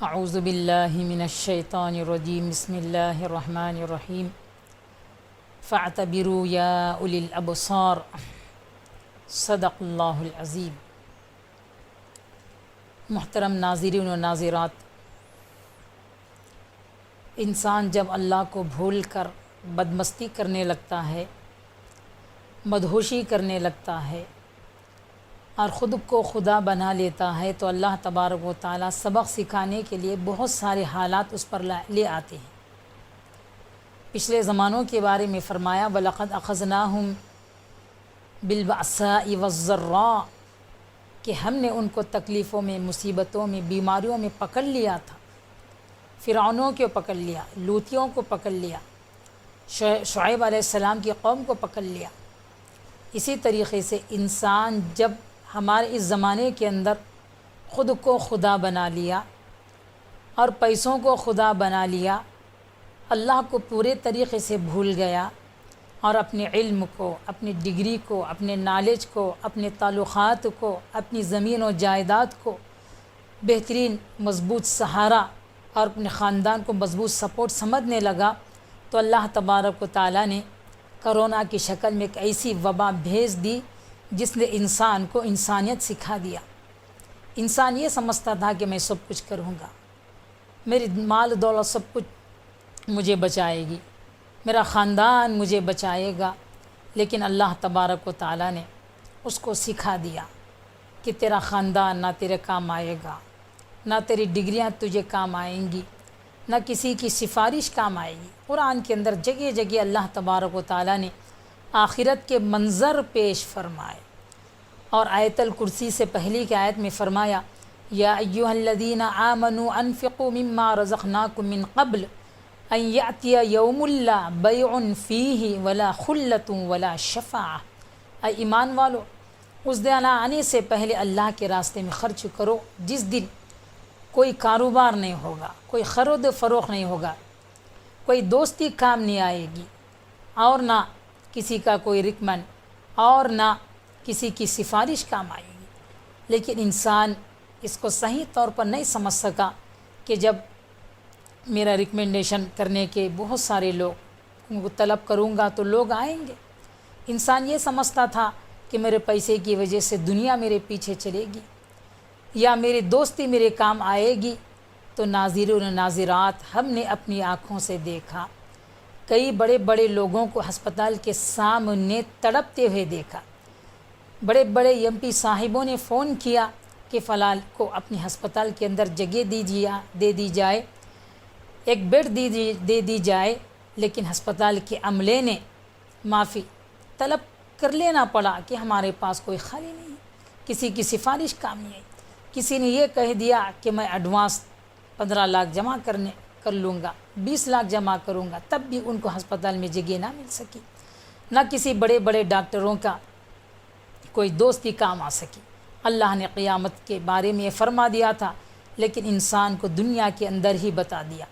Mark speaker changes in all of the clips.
Speaker 1: اعوذ باللہ من الشیطان الرجیم بسم اللہ الرحمن الرحیم فاعتبروا یا اولی الابصار صدق اللہ العظیم۔ محترم ناظرین و ناظرات، انسان جب اللہ کو بھول کر بدمستی کرنے لگتا ہے، مدہوشی کرنے لگتا ہے اور خود کو خدا بنا لیتا ہے تو اللہ تبارک و تعالیٰ سبق سکھانے کے لیے بہت سارے حالات اس پر لے آتے ہیں۔ پچھلے زمانوں کے بارے میں فرمایا وَلَقَدْ أَخَذْنَاهُمْ بِالْبَأْسَاءِ وَالضَّرَّاءِ کہ ہم نے ان کو تکلیفوں میں، مصیبتوں میں، بیماریوں میں پکڑ لیا تھا۔ فرعونوں کو پکڑ لیا، لوطیوں کو پکڑ لیا، شعیب علیہ السلام کی قوم کو پکڑ لیا۔ اسی طریقے سے انسان جب ہمارے اس زمانے کے اندر خود کو خدا بنا لیا اور پیسوں کو خدا بنا لیا، اللہ کو پورے طریقے سے بھول گیا اور اپنے علم کو، اپنی ڈگری کو، اپنے نالج کو، اپنے تعلقات کو، اپنی زمین و جائیداد کو بہترین مضبوط سہارا اور اپنے خاندان کو مضبوط سپورٹ سمجھنے لگا، تو اللہ تبارک و تعالیٰ نے کرونا کی شکل میں ایک ایسی وبا بھیج دی جس نے انسان کو انسانیت سکھا دیا۔ انسان یہ سمجھتا تھا کہ میں سب کچھ کروں گا، میری مال دولت سب کچھ مجھے بچائے گی، میرا خاندان مجھے بچائے گا، لیکن اللہ تبارک و تعالیٰ نے اس کو سکھا دیا کہ تیرا خاندان نہ تیرے کام آئے گا، نہ تیری ڈگریاں تجھے کام آئیں گی، نہ کسی کی سفارش کام آئے گی۔ قرآن کے اندر جگہ جگہ اللہ تبارک و تعالیٰ نے آخرت کے منظر پیش فرمائے، اور آیت الکرسی سے پہلی کی آیت میں فرمایا یا ایھا الذین آمنوا انفقوا مما رزقناکم من قبل ان یأتی یوم لا بیع فیہ ولا خلۃ ولا شفاعہ۔ اے ایمان والو، اس دن آنے سے پہلے اللہ کے راستے میں خرچ کرو جس دن کوئی کاروبار نہیں ہوگا، کوئی خرید و فروخت نہیں ہوگا، کوئی دوستی کام نہیں آئے گی، اور نہ کسی کا کوئی ریکمنڈ، اور نہ کسی کی سفارش کام آئے گی۔ لیکن انسان اس کو صحیح طور پر نہیں سمجھ سکا کہ جب میرا ریکمنڈیشن کرنے کے بہت سارے لوگ ان کو طلب کروں گا تو لوگ آئیں گے۔ انسان یہ سمجھتا تھا کہ میرے پیسے کی وجہ سے دنیا میرے پیچھے چلے گی یا میری دوستی میرے کام آئے گی۔ تو ناظرین و ناظرات، ہم نے اپنی آنکھوں سے دیکھا، کئی بڑے بڑے لوگوں کو ہسپتال کے سامنے تڑپتے ہوئے دیکھا۔ بڑے بڑے ایم پی صاحبوں نے فون کیا کہ فلاں کو اپنی ہسپتال کے اندر جگہ دے دی جائے، ایک بیڈ دے دی جائے، لیکن ہسپتال کے عملے نے معافی طلب کر لینا پڑا کہ ہمارے پاس کوئی خالی نہیں ہے، کسی کی سفارش کام نہیں ہے۔ کسی نے یہ کہہ دیا کہ میں ایڈوانس 15 لاکھ جمع کر لوں گا، 20 لاکھ جمع کروں گا، تب بھی ان کو ہسپتال میں جگہ نہ مل سکی، نہ کسی بڑے بڑے ڈاکٹروں کا کوئی دوستی کام آ سکی۔ اللہ نے قیامت کے بارے میں یہ فرما دیا تھا، لیکن انسان کو دنیا کے اندر ہی بتا دیا۔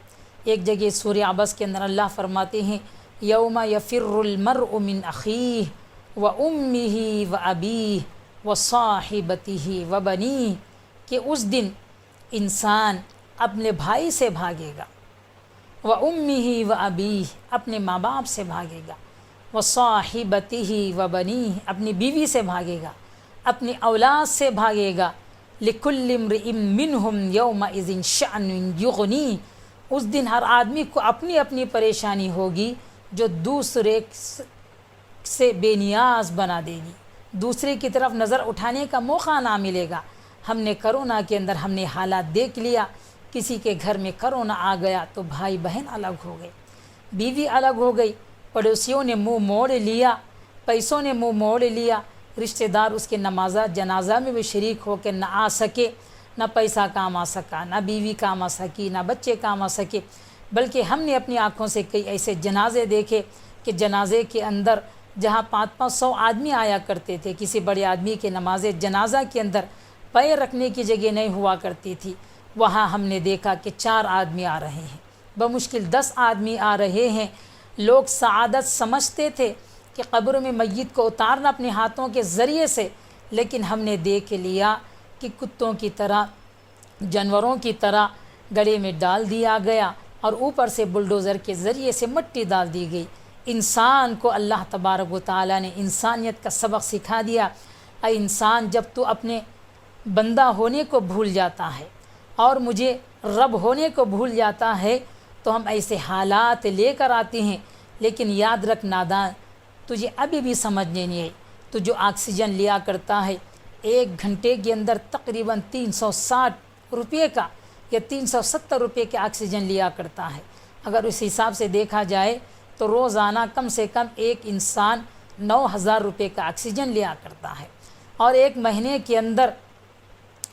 Speaker 1: ایک جگہ سورہ عبس کے اندر اللہ فرماتے ہیں یوم یفر المرء من اخیہ وامہ وابیہ وصاحبتہ وبنیہ، کہ اس دن انسان اپنے بھائی سے بھاگے گا، وامہ وابیہ اپنے ماں باپ سے بھاگے گا، وصاحبتہ وبنیہ اپنی بیوی سے بھاگے گا، اپنی اولاد سے بھاگے گا۔ لکل امرئ منہم یومئذ شأن یغنیہ، اس دن ہر آدمی کو اپنی اپنی پریشانی ہوگی جو دوسرے سے بے نیاز بنا دے گی، دوسرے کی طرف نظر اٹھانے کا موقع نہ ملے گا۔ ہم نے کرونا کے اندر ہم نے حالات دیکھ لیا، کسی کے گھر میں کرونا آ گیا تو بھائی بہن الگ ہو گئے، بیوی الگ ہو گئی، پڑوسیوں نے منہ موڑ لیا، پیسوں نے منہ موڑ لیا، رشتہ دار اس کے جنازہ میں بھی شریک ہو کے نہ آ سکے، نہ پیسہ کام آ سکا، نہ بیوی کام آ سکی، نہ بچے کام آ سکے۔ بلکہ ہم نے اپنی آنکھوں سے کئی ایسے جنازے دیکھے کہ جنازے کے اندر جہاں 500 آدمی آیا کرتے تھے، کسی بڑے آدمی کے نماز جنازہ کے اندر پیر رکھنے کی جگہ نہیں ہوا کرتی تھی، وہاں ہم نے دیکھا کہ 4 آدمی آ رہے ہیں، بمشکل 10 آدمی آ رہے ہیں۔ لوگ سعادت سمجھتے تھے کہ قبر میں میت کو اتارنا اپنے ہاتھوں کے ذریعے سے، لیکن ہم نے دیکھ لیا کہ کتوں کی طرح، جانوروں کی طرح گلے میں ڈال دیا گیا اور اوپر سے بلڈوزر کے ذریعے سے مٹی ڈال دی گئی۔ انسان کو اللہ تبارک و تعالیٰ نے انسانیت کا سبق سکھا دیا، اے انسان جب تو اپنے بندہ ہونے کو بھول جاتا ہے اور مجھے رب ہونے کو بھول جاتا ہے تو ہم ایسے حالات لے کر آتے ہیں، لیکن یاد رکھ نادان، تجھے ابھی بھی سمجھنے نہیں ہے۔ تو جو آکسیجن لیا کرتا ہے 1 گھنٹے کے اندر تقریباً 360 روپے کا یا 370 روپے کے آکسیجن لیا کرتا ہے۔ اگر اس حساب سے دیکھا جائے تو روزانہ کم سے کم ایک انسان 9000 روپے کا آکسیجن لیا کرتا ہے، اور ایک مہینے کے اندر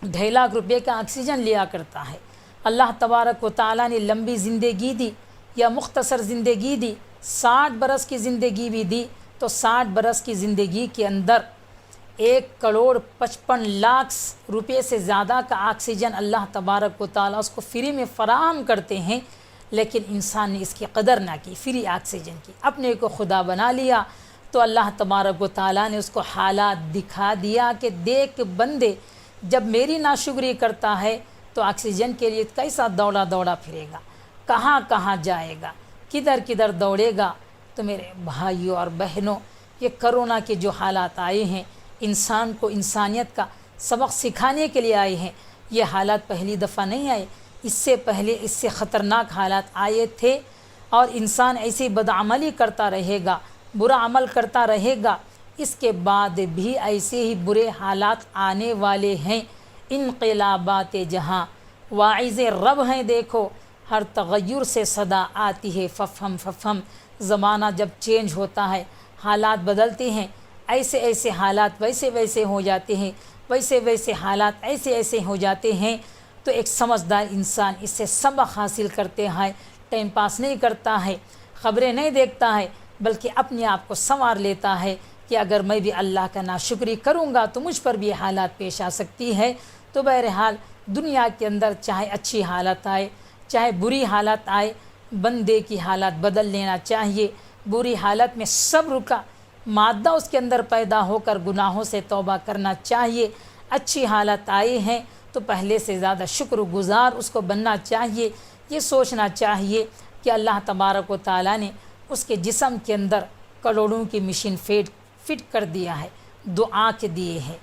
Speaker 1: 2.5 لاکھ روپے کا آکسیجن لیا کرتا ہے۔ اللہ تبارک و تعالیٰ نے لمبی زندگی دی یا مختصر زندگی دی، 60 برس کی زندگی بھی دی، تو 60 برس کی زندگی کے اندر 1,55,00,000 روپے سے زیادہ کا آکسیجن اللہ تبارک و تعالیٰ اس کو فری میں فراہم کرتے ہیں، لیکن انسان نے اس کی قدر نہ کی، فری آکسیجن کی، اپنے کو خدا بنا لیا۔ تو اللہ تبارک و تعالیٰ نے اس کو حالات دکھا دیا کہ دیکھ بندے، جب میری ناشکری کرتا ہے تو آکسیجن کے لیے کیسا دوڑا پھرے گا، کہاں کہاں جائے گا، کدھر کدھر دوڑے گا۔ تو میرے بھائیوں اور بہنوں، یہ کرونا کے جو حالات آئے ہیں انسان کو انسانیت کا سبق سکھانے کے لیے آئے ہیں۔ یہ حالات پہلی دفعہ نہیں آئے، اس سے پہلے اس سے خطرناک حالات آئے تھے، اور انسان ایسی بدعملی کرتا رہے گا، برا عمل کرتا رہے گا، اس کے بعد بھی ایسے ہی برے حالات آنے والے ہیں۔ انقلابات جہاں واعظ رب ہیں، دیکھو ہر تغیر سے صدا آتی ہے ففہم ففہم۔ زمانہ جب چینج ہوتا ہے، حالات بدلتے ہیں، ایسے ایسے حالات ویسے ویسے ہو جاتے ہیں، ویسے ویسے حالات ایسے ایسے ہو جاتے ہیں۔ تو ایک سمجھدار انسان اس سے سبق حاصل کرتے ہیں، ٹائم پاس نہیں کرتا ہے، خبریں نہیں دیکھتا ہے، بلکہ اپنے آپ کو سنوار لیتا ہے کہ اگر میں بھی اللہ کا ناشکری کروں گا تو مجھ پر بھی حالات پیش آ سکتی ہے۔ تو بہرحال دنیا کے اندر چاہے اچھی حالت آئے چاہے بری حالت آئے، بندے کی حالت بدل لینا چاہیے۔ بری حالت میں صبر کا مادہ اس کے اندر پیدا ہو کر گناہوں سے توبہ کرنا چاہیے۔ اچھی حالت آئی ہیں تو پہلے سے زیادہ شکر گزار اس کو بننا چاہیے۔ یہ سوچنا چاہیے کہ اللہ تبارک و تعالیٰ نے اس کے جسم کے اندر کروڑوں کی مشین فٹ کر دیا ہے، 2 آنکھ دیے ہیں،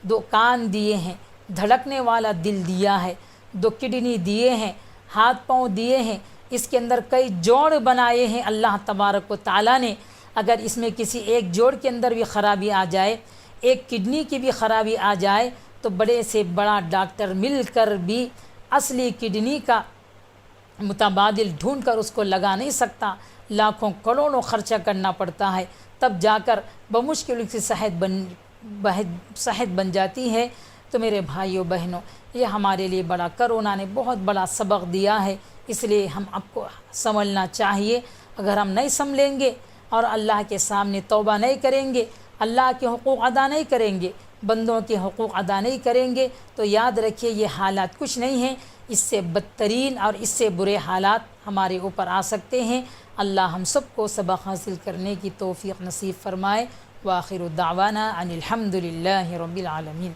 Speaker 1: 2 کان دیے ہیں، دھڑکنے والا دل دیا ہے، 2 کڈنی دیے ہیں، ہاتھ پاؤں دیے ہیں، اس کے اندر کئی جوڑ بنائے ہیں اللہ تبارک و تعالیٰ نے۔ اگر اس میں کسی ایک جوڑ کے اندر بھی خرابی آ جائے، ایک کڈنی کی بھی خرابی آ جائے، تو بڑے سے بڑا ڈاکٹر مل کر بھی اصلی کڈنی کا متبادل ڈھونڈ کر اس کو لگا نہیں سکتا، لاکھوں کروڑوں خرچہ کرنا پڑتا ہے، تب جا کر بمشکل کی صحت بن جاتی ہے۔ تو میرے بھائیوں بہنوں، یہ ہمارے لیے بڑا کرونا نے بہت بڑا سبق دیا ہے، اس لیے ہم آپ کو سنبھلنا چاہیے۔ اگر ہم نہیں سنبھلیں گے اور اللہ کے سامنے توبہ نہیں کریں گے، اللہ کے حقوق ادا نہیں کریں گے، بندوں کے حقوق ادا نہیں کریں گے، تو یاد رکھیے یہ حالات کچھ نہیں ہیں، اس سے بدترین اور اس سے برے حالات ہمارے اوپر آ سکتے ہیں۔ اللہ ہم سب کو سبق حاصل کرنے کی توفیق نصیب فرمائے۔ وآخر دعوانا ان الحمد للہ رب العالمین۔